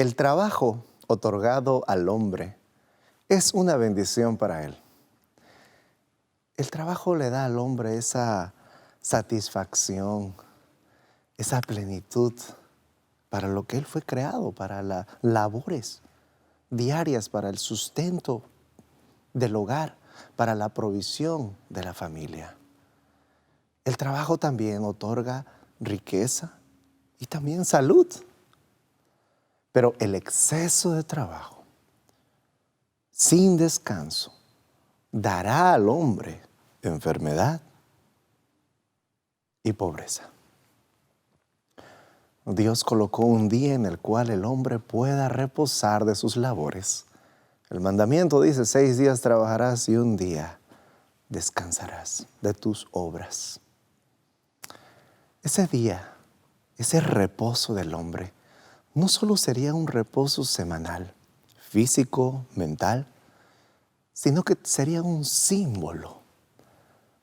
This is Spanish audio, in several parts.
El trabajo otorgado al hombre es una bendición para él. El trabajo le da al hombre esa satisfacción, esa plenitud para lo que él fue creado, para las labores diarias, para el sustento del hogar, para la provisión de la familia. El trabajo también otorga riqueza y también salud. Pero el exceso de trabajo, sin descanso, dará al hombre enfermedad y pobreza. Dios colocó un día en el cual el hombre pueda reposar de sus labores. El mandamiento dice: 6 días trabajarás y un día descansarás de tus obras. Ese día, ese reposo del hombre, no solo sería un reposo semanal, físico, mental, sino que sería un símbolo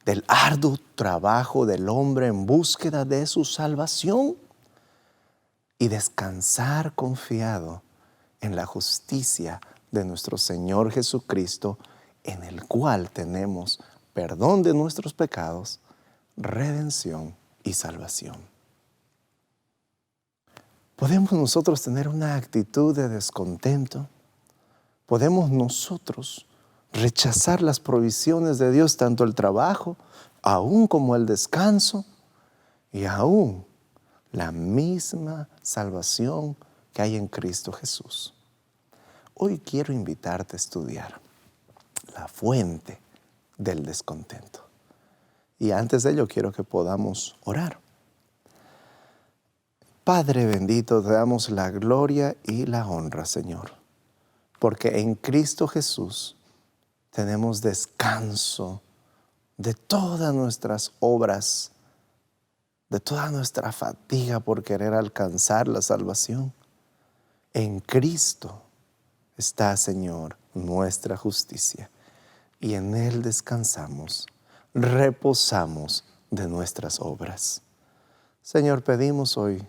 del arduo trabajo del hombre en búsqueda de su salvación y descansar confiado en la justicia de nuestro Señor Jesucristo, en el cual tenemos perdón de nuestros pecados, redención y salvación. ¿Podemos nosotros tener una actitud de descontento? ¿Podemos nosotros rechazar las provisiones de Dios, tanto el trabajo, aún como el descanso, y aún la misma salvación que hay en Cristo Jesús? Hoy quiero invitarte a estudiar la fuente del descontento. Y antes de ello quiero que podamos orar. Padre bendito, te damos la gloria y la honra, Señor, porque en Cristo Jesús tenemos descanso de todas nuestras obras, de toda nuestra fatiga por querer alcanzar la salvación. En Cristo está, Señor, nuestra justicia, y en Él descansamos, reposamos de nuestras obras. Señor, pedimos hoy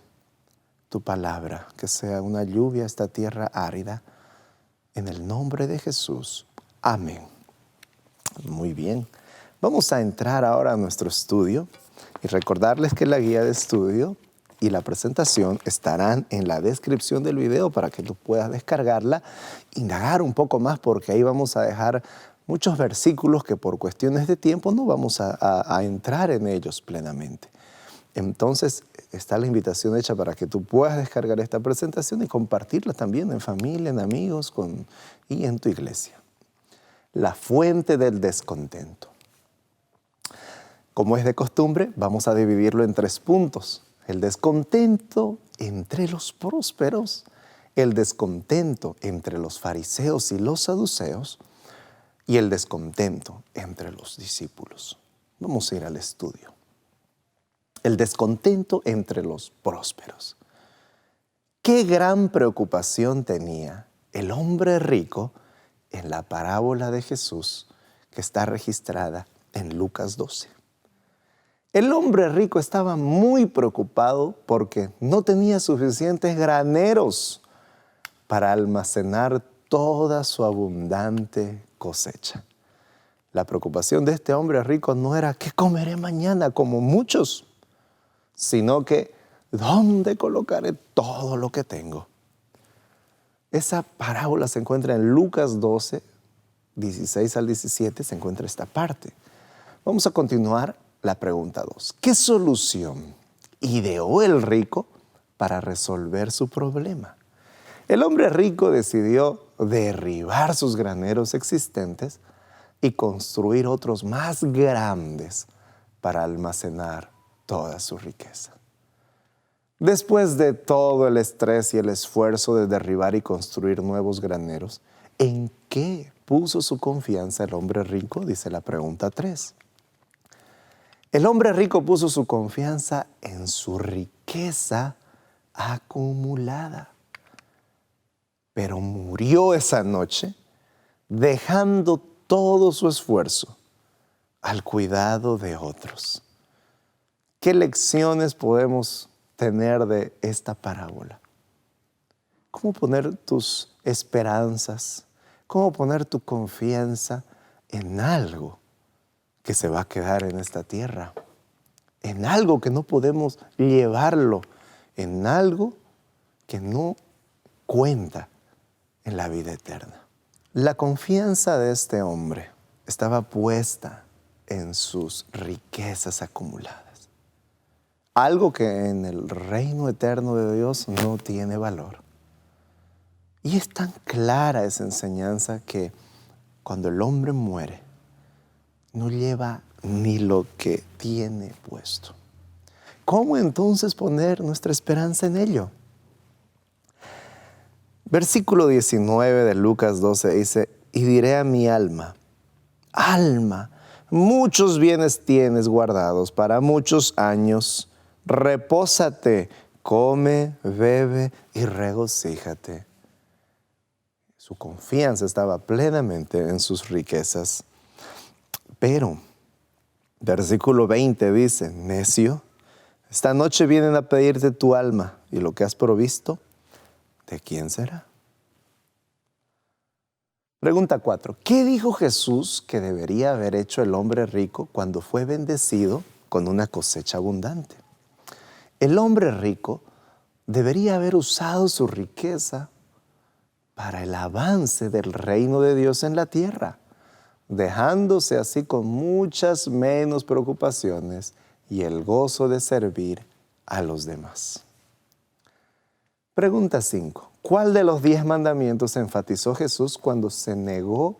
tu palabra, que sea una lluvia a esta tierra árida, en el nombre de Jesús. Amén. Muy bien. Vamos a entrar ahora a nuestro estudio y recordarles que la guía de estudio y la presentación estarán en la descripción del video para que tú puedas descargarla, indagar un poco más, porque ahí vamos a dejar muchos versículos que por cuestiones de tiempo no vamos a entrar en ellos plenamente. Entonces está la invitación hecha para que tú puedas descargar esta presentación y compartirla también en familia, en amigos y en tu iglesia. La fuente del descontento. Como es de costumbre, vamos a dividirlo en 3 puntos. El descontento entre los prósperos, el descontento entre los fariseos y los saduceos y el descontento entre los discípulos. Vamos a ir al estudio. El descontento entre los prósperos. Qué gran preocupación tenía el hombre rico en la parábola de Jesús que está registrada en Lucas 12. El hombre rico estaba muy preocupado porque no tenía suficientes graneros para almacenar toda su abundante cosecha. La preocupación de este hombre rico no era ¿qué comeré mañana?, como muchos, sino que ¿dónde colocaré todo lo que tengo? Esa parábola se encuentra en Lucas 12, 16 al 17, se encuentra esta parte. Vamos a continuar la pregunta 2. ¿Qué solución ideó el rico para resolver su problema? El hombre rico decidió derribar sus graneros existentes y construir otros más grandes para almacenar toda su riqueza. Después de todo el estrés y el esfuerzo de derribar y construir nuevos graneros, ¿en qué puso su confianza el hombre rico? Dice la pregunta 3. El hombre rico puso su confianza en su riqueza acumulada, pero murió esa noche dejando todo su esfuerzo al cuidado de otros. ¿Qué lecciones podemos tener de esta parábola? ¿Cómo poner tus esperanzas? ¿Cómo poner tu confianza en algo que se va a quedar en esta tierra? En algo que no podemos llevarlo, en algo que no cuenta en la vida eterna. La confianza de este hombre estaba puesta en sus riquezas acumuladas. Algo que en el reino eterno de Dios no tiene valor. Y es tan clara esa enseñanza que cuando el hombre muere, no lleva ni lo que tiene puesto. ¿Cómo entonces poner nuestra esperanza en ello? Versículo 19 de Lucas 12 dice, y diré a mi alma, alma, muchos bienes tienes guardados para muchos años, repósate, come, bebe y regocíjate. Su confianza estaba plenamente en sus riquezas. Pero, versículo 20 dice, necio, esta noche vienen a pedirte tu alma y lo que has provisto, ¿de quién será? Pregunta 4. ¿Qué dijo Jesús que debería haber hecho el hombre rico cuando fue bendecido con una cosecha abundante? El hombre rico debería haber usado su riqueza para el avance del reino de Dios en la tierra, dejándose así con muchas menos preocupaciones y el gozo de servir a los demás. Pregunta 5. ¿Cuál de los 10 mandamientos enfatizó Jesús cuando se negó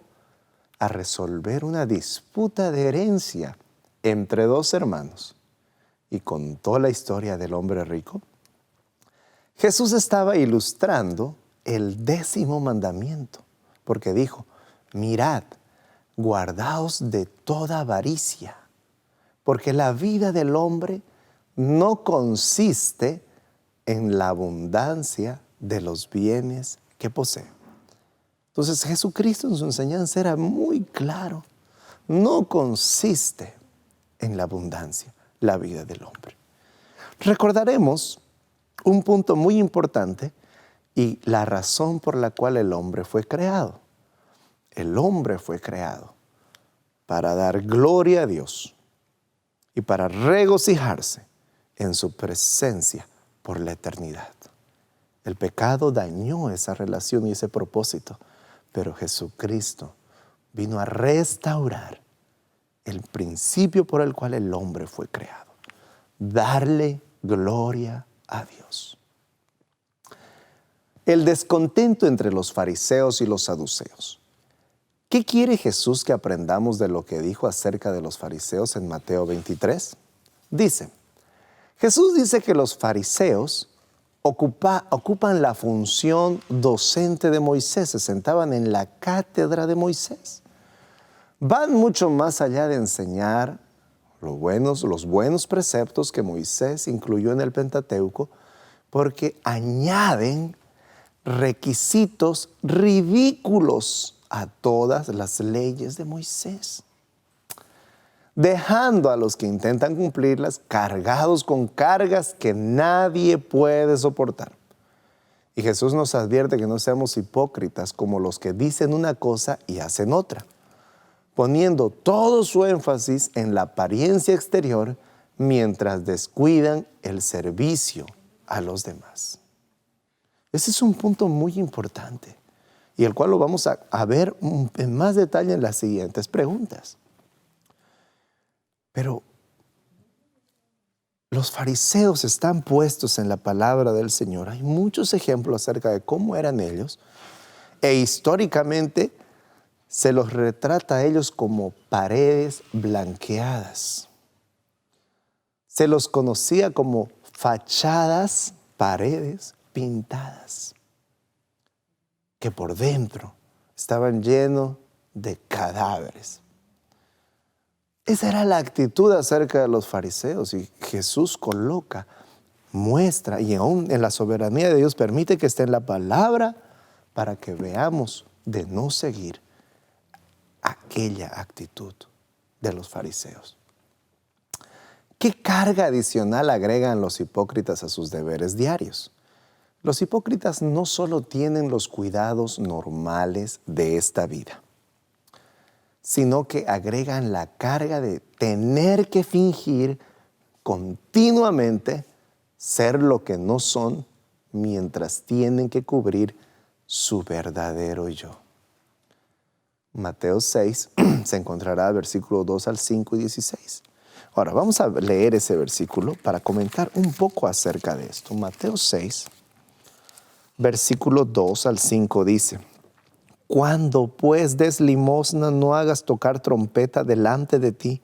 a resolver una disputa de herencia entre dos hermanos y contó la historia del hombre rico? Jesús estaba ilustrando el 10º mandamiento, porque dijo, mirad, guardaos de toda avaricia, porque la vida del hombre no consiste en la abundancia de los bienes que posee. Entonces Jesucristo en su enseñanza era muy claro, no consiste en la abundancia la vida del hombre. Recordaremos un punto muy importante y la razón por la cual el hombre fue creado. El hombre fue creado para dar gloria a Dios y para regocijarse en su presencia por la eternidad. El pecado dañó esa relación y ese propósito, pero Jesucristo vino a restaurar el principio por el cual el hombre fue creado. Darle gloria a Dios. El descontento entre los fariseos y los saduceos. ¿Qué quiere Jesús que aprendamos de lo que dijo acerca de los fariseos en Mateo 23? Jesús dice que los fariseos ocupan la función docente de Moisés, se sentaban en la cátedra de Moisés. Van mucho más allá de enseñar los buenos preceptos que Moisés incluyó en el Pentateuco, porque añaden requisitos ridículos a todas las leyes de Moisés, dejando a los que intentan cumplirlas cargados con cargas que nadie puede soportar. Y Jesús nos advierte que no seamos hipócritas como los que dicen una cosa y hacen otra, poniendo todo su énfasis en la apariencia exterior mientras descuidan el servicio a los demás. Ese es un punto muy importante y el cual lo vamos a ver en más detalle en las siguientes preguntas. Pero los fariseos están puestos en la palabra del Señor. Hay muchos ejemplos acerca de cómo eran ellos e históricamente se los retrata a ellos como paredes blanqueadas. Se los conocía como fachadas, paredes pintadas, que por dentro estaban llenos de cadáveres. Esa era la actitud acerca de los fariseos y Jesús muestra y aún en la soberanía de Dios permite que esté en la palabra para que veamos de no seguir aquella actitud de los fariseos. ¿Qué carga adicional agregan los hipócritas a sus deberes diarios? Los hipócritas no solo tienen los cuidados normales de esta vida, sino que agregan la carga de tener que fingir continuamente ser lo que no son mientras tienen que cubrir su verdadero yo. Mateo 6 se encontrará versículo 2 al 5 y 16. Ahora, vamos a leer ese versículo para comentar un poco acerca de esto. Mateo 6, versículo 2 al 5 dice: Cuando pues des limosna, no hagas tocar trompeta delante de ti,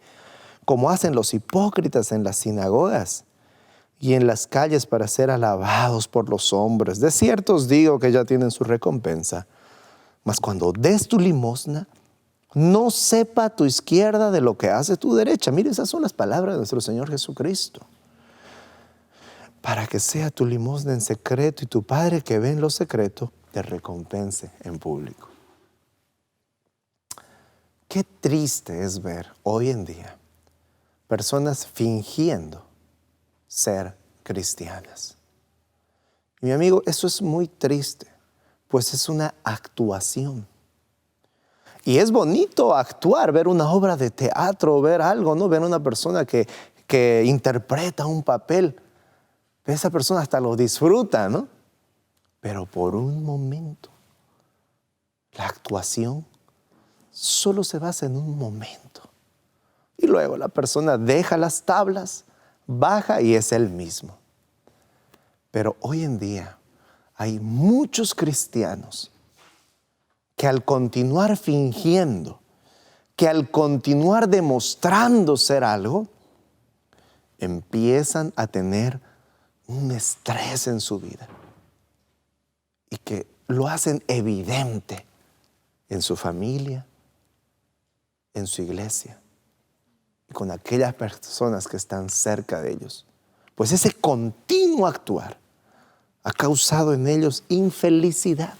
como hacen los hipócritas en las sinagogas y en las calles para ser alabados por los hombres. De cierto os digo que ya tienen su recompensa. Mas cuando des tu limosna, no sepa tu izquierda de lo que hace tu derecha. Mire, esas son las palabras de nuestro Señor Jesucristo. Para que sea tu limosna en secreto y tu Padre que ve en lo secreto te recompense en público. Qué triste es ver hoy en día personas fingiendo ser cristianas. Y mi amigo, eso es muy triste, pues es una actuación. Y es bonito actuar, ver una obra de teatro, ver algo, ¿no? Ver una persona que interpreta un papel. Esa persona hasta lo disfruta, ¿no? Pero por un momento, la actuación solo se basa en un momento. Y luego la persona deja las tablas, baja y es él mismo. Pero hoy en día hay muchos cristianos que al continuar fingiendo, que al continuar demostrando ser algo, empiezan a tener un estrés en su vida y que lo hacen evidente en su familia, en su iglesia y con aquellas personas que están cerca de ellos. Pues ese continuo actuar ha causado en ellos infelicidad,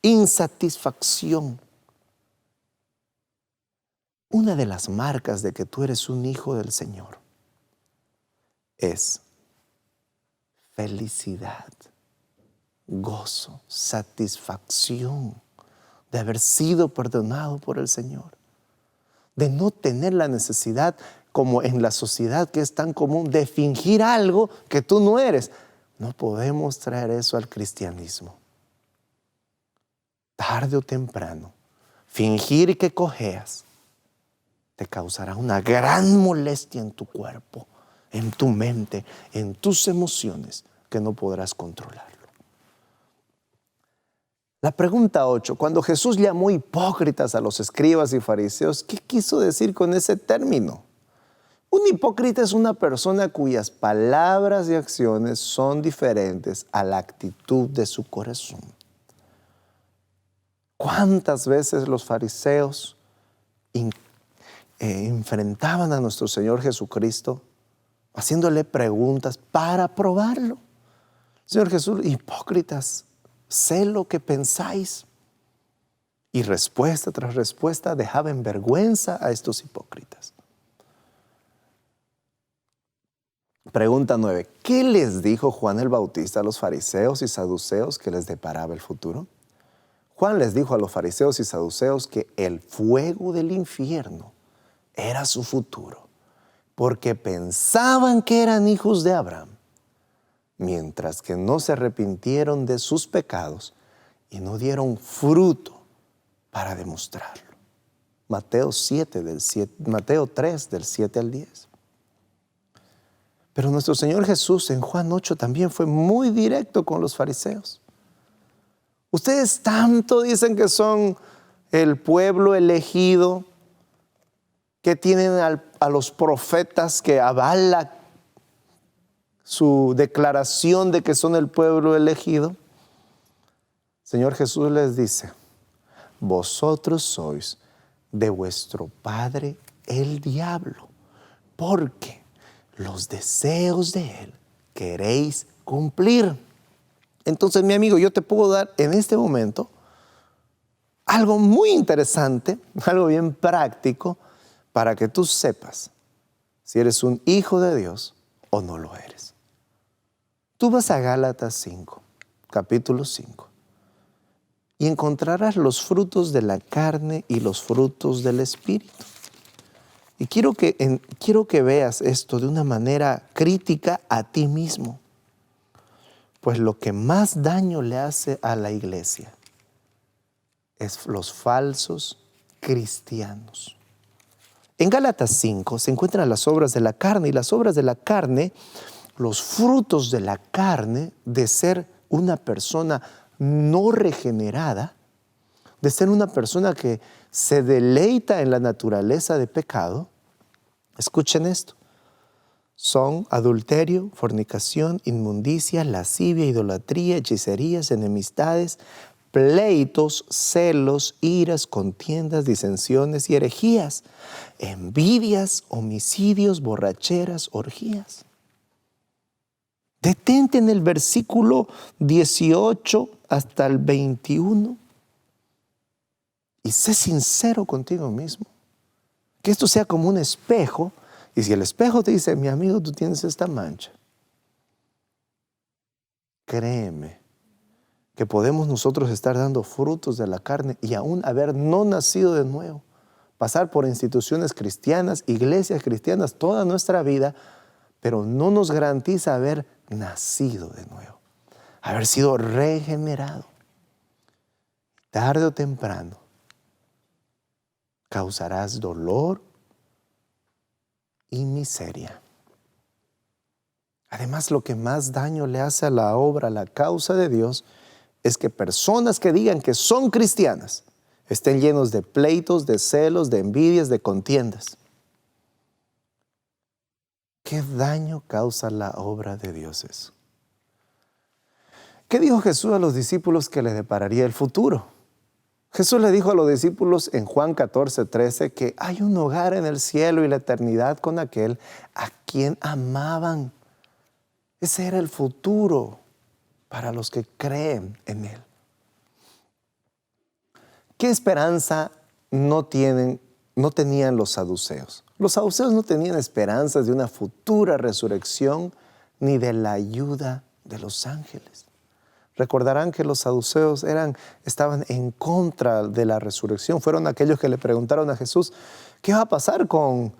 insatisfacción. Una de las marcas de que tú eres un hijo del Señor es felicidad, gozo, satisfacción de haber sido perdonado por el Señor, de no tener la necesidad, como en la sociedad que es tan común, de fingir algo que tú no eres. No podemos traer eso al cristianismo. Tarde o temprano, fingir que cojeas te causará una gran molestia en tu cuerpo, en tu mente, en tus emociones, que no podrás controlarlo. La pregunta 8, cuando Jesús llamó hipócritas a los escribas y fariseos, ¿qué quiso decir con ese término? Un hipócrita es una persona cuyas palabras y acciones son diferentes a la actitud de su corazón. ¿Cuántas veces los fariseos enfrentaban a nuestro Señor Jesucristo haciéndole preguntas para probarlo? Señor Jesús, hipócritas, sé lo que pensáis. Y respuesta tras respuesta dejaba en vergüenza a estos hipócritas. Pregunta 9. ¿Qué les dijo Juan el Bautista a los fariseos y saduceos que les deparaba el futuro? Juan les dijo a los fariseos y saduceos que el fuego del infierno era su futuro, porque pensaban que eran hijos de Abraham, mientras que no se arrepintieron de sus pecados y no dieron fruto para demostrarlo. Mateo 3, del 7 al 10. Pero nuestro Señor Jesús en Juan 8 también fue muy directo con los fariseos. Ustedes tanto dicen que son el pueblo elegido, que tienen a los profetas que avala su declaración de que son el pueblo elegido. Señor Jesús les dice: vosotros sois de vuestro padre el diablo, porque los deseos de él queréis cumplir. Entonces, mi amigo, yo te puedo dar en este momento algo muy interesante, algo bien práctico, para que tú sepas si eres un hijo de Dios o no lo eres. Tú vas a Gálatas 5, capítulo 5, y encontrarás los frutos de la carne y los frutos del Espíritu. Y quiero que veas esto de una manera crítica a ti mismo. Pues lo que más daño le hace a la iglesia es los falsos cristianos. En Gálatas 5 se encuentran las obras de la carne, y las obras de la carne, los frutos de la carne de ser una persona no regenerada, de ser una persona que se deleita en la naturaleza de pecado. Escuchen esto: son adulterio, fornicación, inmundicia, lascivia, idolatría, hechicerías, enemistades, pleitos, celos, iras, contiendas, disensiones y herejías, envidias, homicidios, borracheras, orgías. Detente en el versículo 18 hasta el 21 y sé sincero contigo mismo. Que esto sea como un espejo, y si el espejo te dice, mi amigo, tú tienes esta mancha, créeme que podemos nosotros estar dando frutos de la carne y aún haber no nacido de nuevo, pasar por instituciones cristianas, iglesias cristianas toda nuestra vida, pero no nos garantiza haber nacido de nuevo, haber sido regenerado. Tarde o temprano causarás dolor y miseria. Además, lo que más daño le hace a la obra, a la causa de Dios, es que personas que digan que son cristianas estén llenos de pleitos, de celos, de envidias, de contiendas. ¿Qué daño causa la obra de Dios eso? ¿Qué dijo Jesús a los discípulos que les depararía el futuro? Jesús le dijo a los discípulos en Juan 14:13 que hay un hogar en el cielo y la eternidad con aquel a quien amaban. Ese era el futuro para los que creen en Él. ¿Qué esperanza no tenían los saduceos? Los saduceos no tenían esperanzas de una futura resurrección ni de la ayuda de los ángeles. Recordarán que los saduceos estaban en contra de la resurrección. Fueron aquellos que le preguntaron a Jesús, ¿qué va a pasar con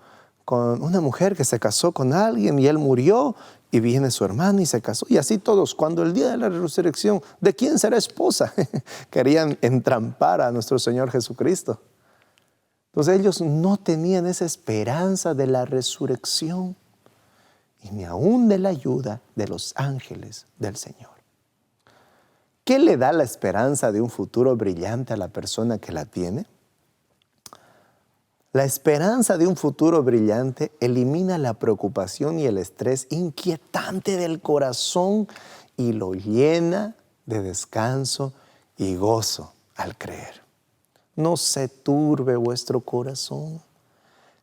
una mujer que se casó con alguien y él murió y viene su hermana y se casó? Y así todos, cuando el día de la resurrección, ¿de quién será esposa? Querían entrampar a nuestro Señor Jesucristo. Entonces ellos no tenían esa esperanza de la resurrección y ni aún de la ayuda de los ángeles del Señor. ¿Qué le da la esperanza de un futuro brillante a la persona que la tiene? La esperanza de un futuro brillante elimina la preocupación y el estrés inquietante del corazón y lo llena de descanso y gozo al creer. No se turbe vuestro corazón.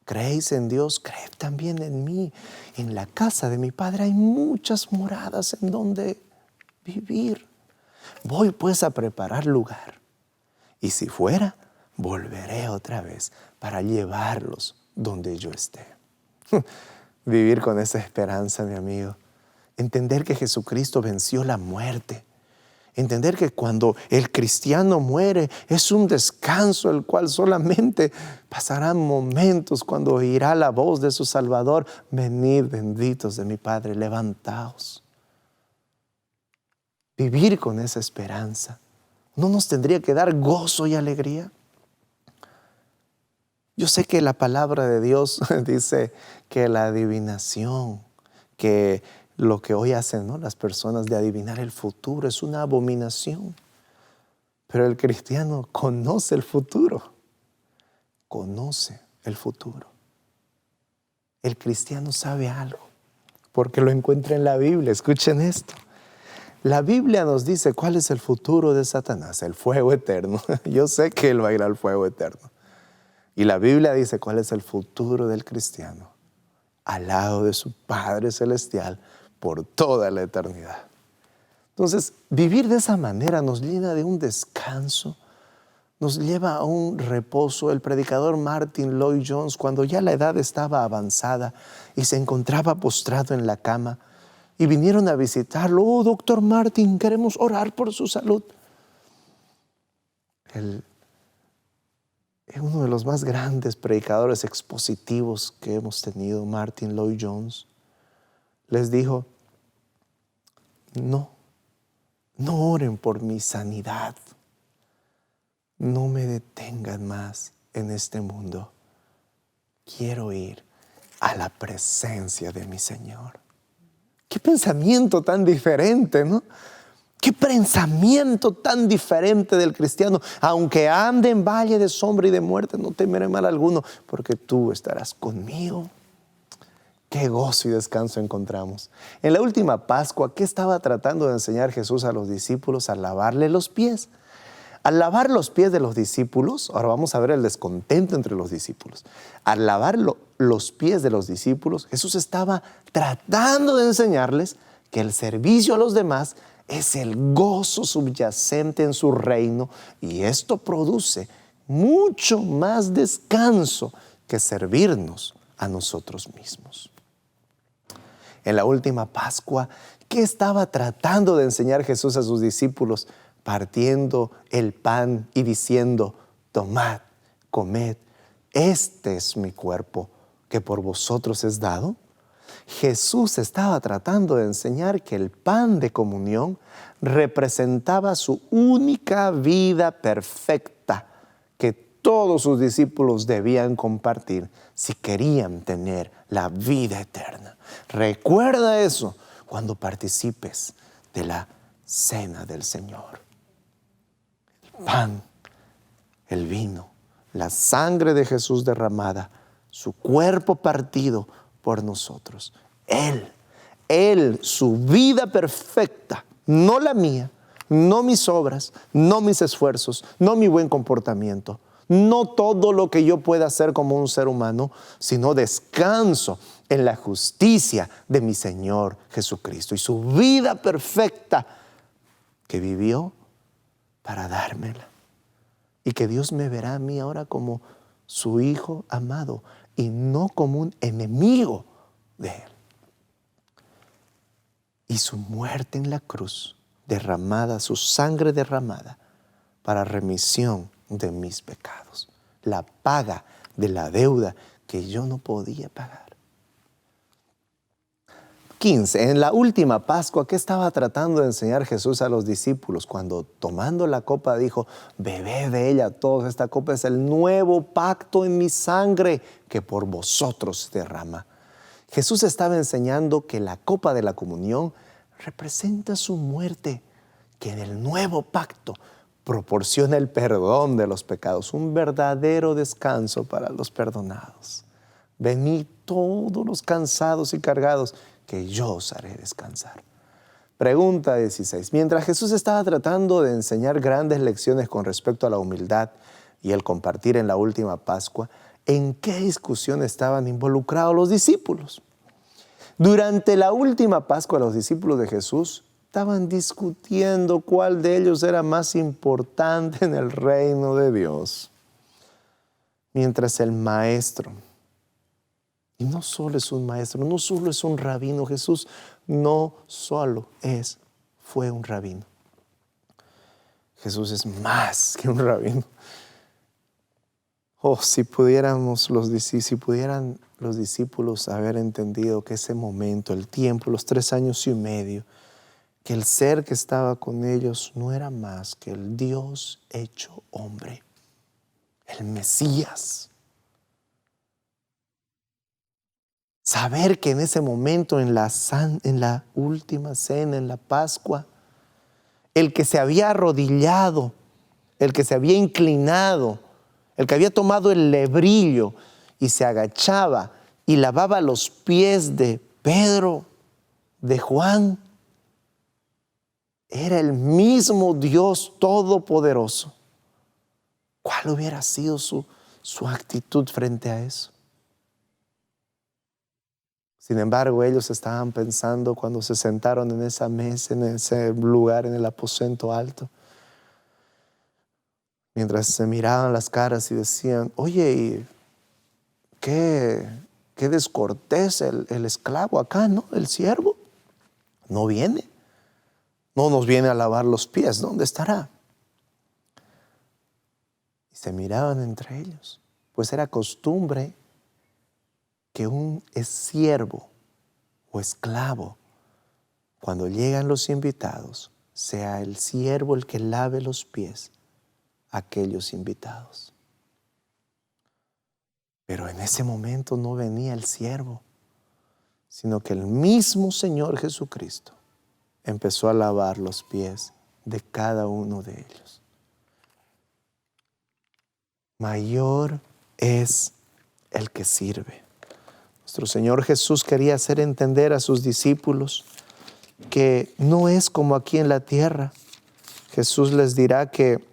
¿Creéis en Dios? Creed también en mí. En la casa de mi Padre hay muchas moradas en donde vivir. Voy pues a preparar lugar. Y si fuera, volveré otra vez para llevarlos donde yo esté. Vivir con esa esperanza, mi amigo. Entender que Jesucristo venció la muerte. Entender que cuando el cristiano muere es un descanso el cual solamente pasarán momentos cuando oirá la voz de su Salvador. Venid, benditos de mi Padre, levantaos. Vivir con esa esperanza ¿no nos tendría que dar gozo y alegría? Yo sé que la palabra de Dios dice que la adivinación, que lo que hoy hacen, ¿no?, las personas de adivinar el futuro es una abominación. Pero el cristiano conoce el futuro. Conoce el futuro. El cristiano sabe algo porque lo encuentra en la Biblia. Escuchen esto. La Biblia nos dice cuál es el futuro de Satanás, el fuego eterno. Yo sé que él va a ir al fuego eterno. Y la Biblia dice cuál es el futuro del cristiano, al lado de su Padre Celestial por toda la eternidad. Entonces, vivir de esa manera nos llena de un descanso, nos lleva a un reposo. El predicador Martin Lloyd-Jones, cuando ya la edad estaba avanzada y se encontraba postrado en la cama, y vinieron a visitarlo. Oh, doctor Martin, queremos orar por su salud. Él es uno de los más grandes predicadores expositivos que hemos tenido, Martin Lloyd-Jones. Les dijo, no oren por mi sanidad. No me detengan más en este mundo. Quiero ir a la presencia de mi Señor. Qué pensamiento tan diferente, ¿no? Qué pensamiento tan diferente del cristiano. Aunque ande en valle de sombra y de muerte, no temeré mal alguno, porque tú estarás conmigo. Qué gozo y descanso encontramos. En la última Pascua, ¿qué estaba tratando de enseñar Jesús a los discípulos al lavarle los pies? Al lavar los pies de los discípulos, ahora vamos a ver el descontento entre los discípulos. Al lavar los pies de los discípulos, Jesús estaba tratando de enseñarles que el servicio a los demás es el gozo subyacente en su reino, y esto produce mucho más descanso que servirnos a nosotros mismos. En la última Pascua, ¿qué estaba tratando de enseñar Jesús a sus discípulos? Partiendo el pan y diciendo, tomad, comed, este es mi cuerpo que por vosotros es dado. Jesús estaba tratando de enseñar que el pan de comunión representaba su única vida perfecta que todos sus discípulos debían compartir si querían tener la vida eterna. Recuerda eso cuando participes de la cena del Señor. El pan, el vino, la sangre de Jesús derramada, su cuerpo partido por nosotros. Él, su vida perfecta, no la mía, no mis obras, no mis esfuerzos, no mi buen comportamiento, no todo lo que yo pueda hacer como un ser humano, sino descanso en la justicia de mi Señor Jesucristo y su vida perfecta que vivió para dármela. Y que Dios me verá a mí ahora como su hijo amado y no como un enemigo de Él. Y su muerte en la cruz derramada, su sangre derramada para remisión de mis pecados. La paga de la deuda que yo no podía pagar. 15. En la última Pascua, ¿qué estaba tratando de enseñar Jesús a los discípulos? Cuando tomando la copa dijo, bebed de ella todos, esta copa es el nuevo pacto en mi sangre que por vosotros se derrama. Jesús estaba enseñando que la copa de la comunión representa su muerte, que en el nuevo pacto proporciona el perdón de los pecados, un verdadero descanso para los perdonados. Venid todos los cansados y cargados, que yo os haré descansar. Pregunta 16. Mientras Jesús estaba tratando de enseñar grandes lecciones con respecto a la humildad y el compartir en la última Pascua, ¿en qué discusión estaban involucrados los discípulos? Durante la última Pascua, los discípulos de Jesús estaban discutiendo cuál de ellos era más importante en el reino de Dios. Mientras el maestro, y no solo es un maestro, no solo es un rabino, Jesús no solo fue un rabino. Jesús es más que un rabino. Oh, si pudieran los discípulos haber entendido que ese momento, el tiempo, los 3 años y medio, que el ser que estaba con ellos no era más que el Dios hecho hombre, el Mesías. Saber que en ese momento, en la última cena, en la Pascua, el que se había arrodillado, el que se había inclinado, el que había tomado el lebrillo y se agachaba y lavaba los pies de Pedro, de Juan, era el mismo Dios todopoderoso. ¿Cuál hubiera sido su actitud frente a eso? Sin embargo, ellos estaban pensando cuando se sentaron en esa mesa, en ese lugar, en el aposento alto, mientras se miraban las caras y decían, oye, qué descortés el esclavo acá, ¿no? El siervo. No viene. No nos viene a lavar los pies. ¿Dónde estará? Y se miraban entre ellos, pues era costumbre que un siervo o esclavo, cuando llegan los invitados, sea el siervo el que lave los pies a aquellos invitados. Pero en ese momento no venía el siervo, sino que el mismo Señor Jesucristo empezó a lavar los pies de cada uno de ellos. Mayor es el que sirve. Nuestro Señor Jesús quería hacer entender a sus discípulos que no es como aquí en la tierra. Jesús les dirá que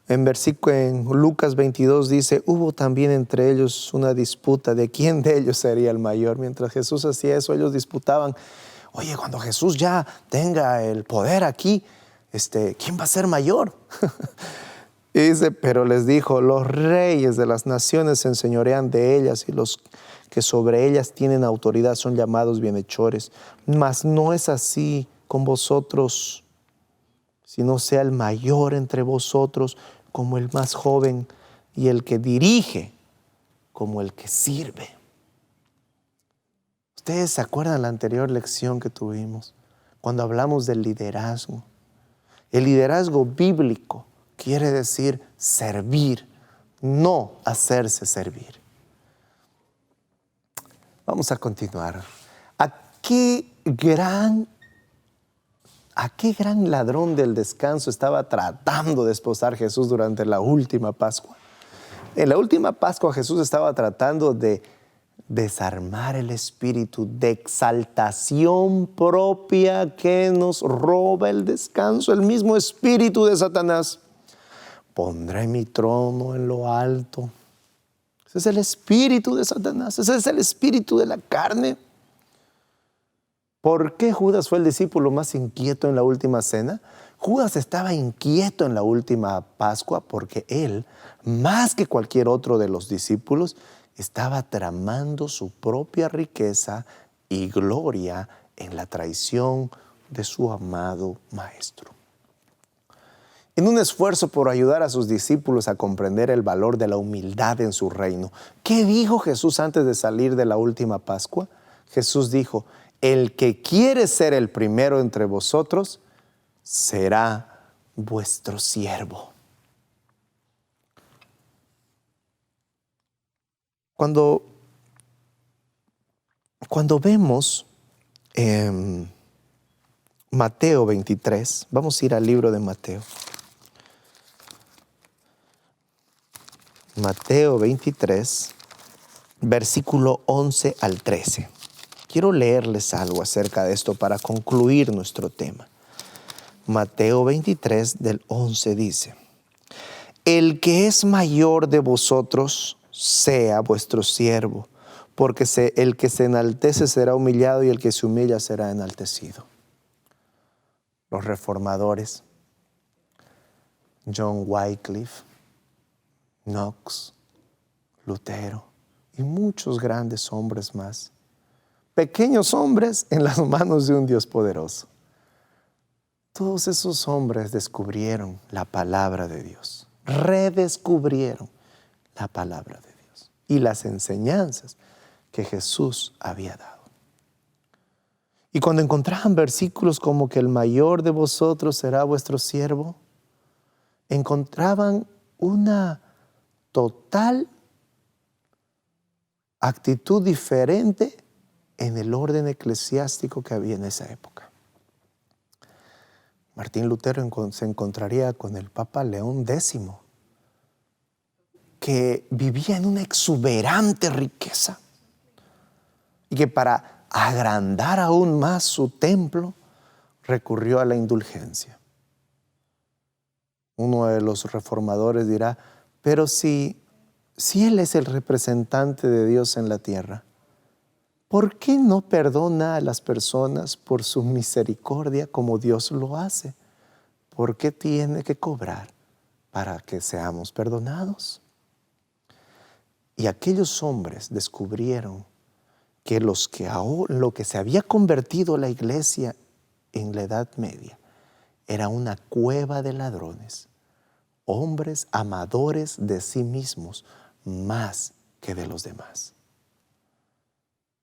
en Lucas 22 dice, hubo también entre ellos una disputa de quién de ellos sería el mayor. Mientras Jesús hacía eso, ellos disputaban, oye, cuando Jesús ya tenga el poder aquí, ¿quién va a ser mayor? Y dice, pero les dijo, los reyes de las naciones se enseñorean de ellas y los que sobre ellas tienen autoridad son llamados bienhechores. Mas no es así con vosotros, sino sea el mayor entre vosotros como el más joven y el que dirige como el que sirve. Ustedes se acuerdan la anterior lección que tuvimos cuando hablamos del liderazgo. El liderazgo bíblico quiere decir servir, no hacerse servir. Vamos a continuar. ¿A qué gran ladrón del descanso estaba tratando de esposar Jesús durante la última Pascua? En la última Pascua Jesús estaba tratando de desarmar el espíritu de exaltación propia que nos roba el descanso, el mismo espíritu de Satanás. Pondré mi trono en lo alto. Ese es el espíritu de Satanás, ese es el espíritu de la carne. ¿Por qué Judas fue el discípulo más inquieto en la última cena? Judas estaba inquieto en la última Pascua porque él, más que cualquier otro de los discípulos, estaba tramando su propia riqueza y gloria en la traición de su amado Maestro. En un esfuerzo por ayudar a sus discípulos a comprender el valor de la humildad en su reino, ¿qué dijo Jesús antes de salir de la última Pascua? Jesús dijo, el que quiere ser el primero entre vosotros, será vuestro siervo. Cuando vemos Mateo 23, vamos a ir al libro de Mateo. Mateo 23, versículo 11 al 13. Quiero leerles algo acerca de esto para concluir nuestro tema. Mateo 23 del 11 dice, el que es mayor de vosotros sea vuestro siervo, porque el que se enaltece será humillado y el que se humilla será enaltecido. Los reformadores, John Wycliffe, Knox, Lutero y muchos grandes hombres más, pequeños hombres en las manos de un Dios poderoso. Todos esos hombres descubrieron la palabra de Dios, redescubrieron la palabra de Dios y las enseñanzas que Jesús había dado. Y cuando encontraban versículos como que el mayor de vosotros será vuestro siervo, encontraban una total actitud diferente en el orden eclesiástico que había en esa época. Martín Lutero se encontraría con el Papa León X, que vivía en una exuberante riqueza y que para agrandar aún más su templo recurrió a la indulgencia. Uno de los reformadores dirá, pero si Él es el representante de Dios en la tierra, ¿por qué no perdona a las personas por su misericordia como Dios lo hace? ¿Por qué tiene que cobrar para que seamos perdonados? Y aquellos hombres descubrieron que lo que se había convertido la iglesia en la Edad Media era una cueva de ladrones, hombres amadores de sí mismos más que de los demás.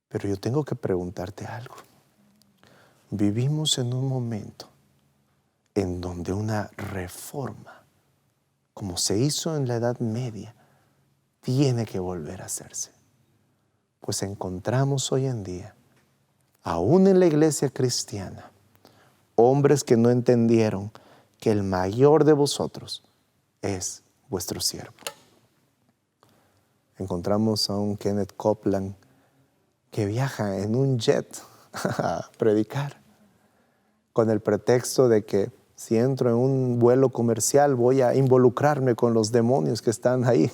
Pero yo tengo que preguntarte algo. Vivimos en un momento en donde una reforma, como se hizo en la Edad Media, tiene que volver a hacerse. Pues encontramos hoy en día, aún en la iglesia cristiana, hombres que no entendieron que el mayor de vosotros es vuestro siervo. Encontramos a un Kenneth Copeland que viaja en un jet a predicar con el pretexto de que si entro en un vuelo comercial voy a involucrarme con los demonios que están ahí.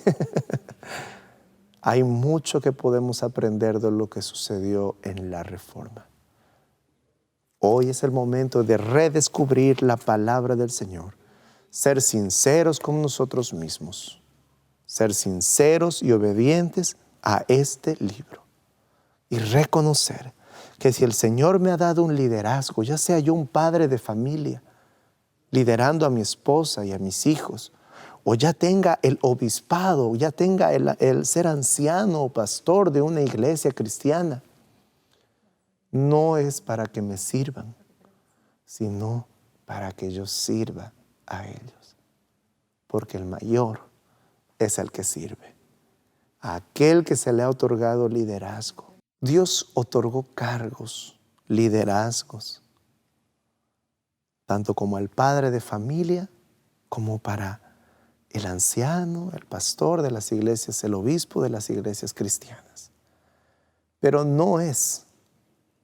Hay mucho que podemos aprender de lo que sucedió en la Reforma. Hoy es el momento de redescubrir la palabra del Señor, ser sinceros con nosotros mismos, ser sinceros y obedientes a este libro y reconocer que si el Señor me ha dado un liderazgo, ya sea yo un padre de familia, liderando a mi esposa y a mis hijos, o ya tenga el obispado, o ya tenga el ser anciano o pastor de una iglesia cristiana, no es para que me sirvan, sino para que yo sirva a ellos. Porque el mayor es el que sirve, a aquel que se le ha otorgado liderazgo. Dios otorgó cargos, liderazgos, tanto como al padre de familia, como para el anciano, el pastor de las iglesias, el obispo de las iglesias cristianas. Pero no es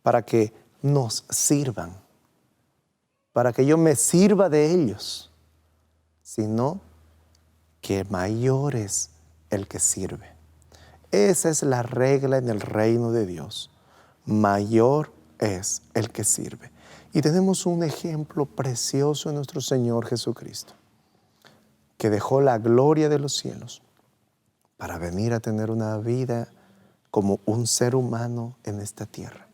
para que nos sirvan, para que yo me sirva de ellos, sino que mayor es el que sirve. Esa es la regla en el reino de Dios. Mayor es el que sirve. Y tenemos un ejemplo precioso en nuestro Señor Jesucristo, que dejó la gloria de los cielos para venir a tener una vida como un ser humano en esta tierra.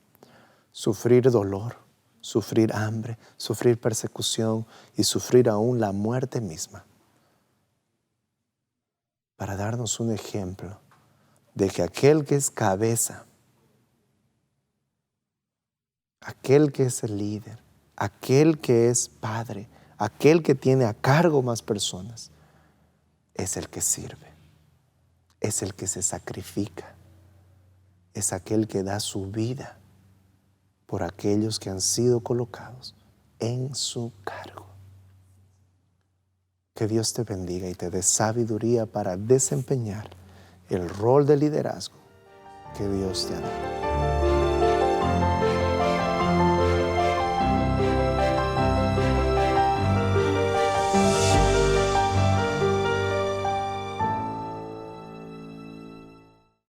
Sufrir dolor, sufrir hambre, sufrir persecución y sufrir aún la muerte misma, para darnos un ejemplo de que aquel que es cabeza, aquel que es el líder, aquel que es padre, aquel que tiene a cargo más personas, es el que sirve, es el que se sacrifica, es aquel que da su vida por aquellos que han sido colocados en su cargo. Que Dios te bendiga y te dé sabiduría para desempeñar el rol de liderazgo que Dios te ha dado.